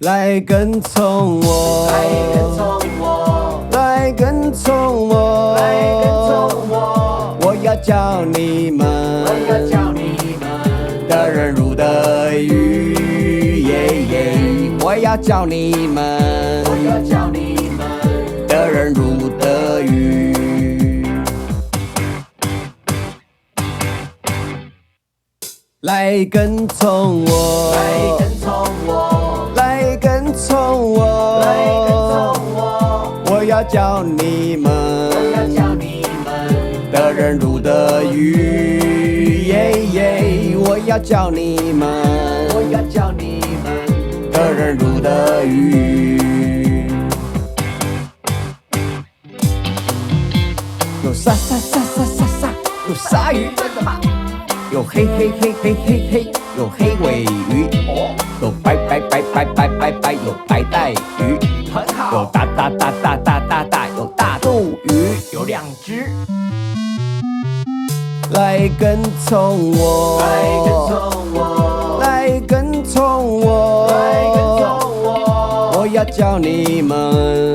来跟从我，来跟从我，来跟从我，来跟从我，我要教你们，我要教你们得人如得鱼，耶耶，我要教你们，我要教你们得人如得鱼。来跟从我，来跟从我，来跟从我，来跟从我，我要教你们，我要教你们得人如得鱼，耶耶，我要教你们，我要教你们得人如得鱼。有鲨鲨鲨鲨鲨鲨，有鲨鱼，真的吗？有黑黑黑黑黑黑，有黑尾鱼，有白白白白白白白，有白带鱼，很有好，大大大大大大大，有大肚鱼。有2只，来跟从我，来跟从我，来跟从我，来跟从我，我要教你们，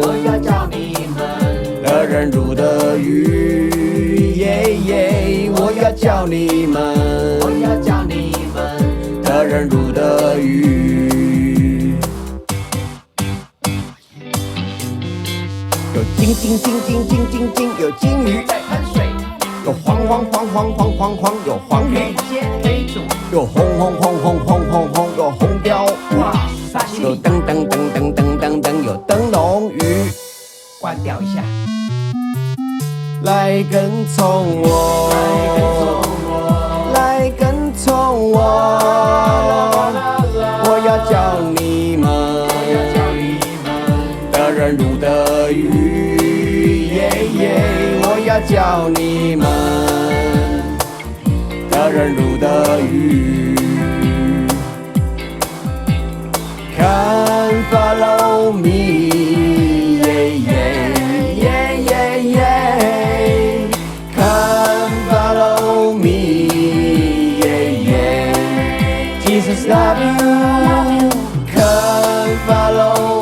我要教你们得人如得鱼，耶耶，我要教你们，我要教你们得人如得鱼。有金金金金金金金，有金鱼，在喷水，有黄黄黄黄黄黄黄，有黄鱼，黑肩黑主，有红红红红红红红，有红鲷鱼，哇，沙西有里，灯灯灯灯灯灯灯，有灯笼鱼。关掉一下，来跟从我，来跟从我，来跟从我，我要教你们，我要教你们得人如得鱼，耶耶，我要教你们，得人如得鱼。Come follow me, yeah yeah yeah yeah yeah. Come follow me, yeah yeah. Jesus love you. Come follow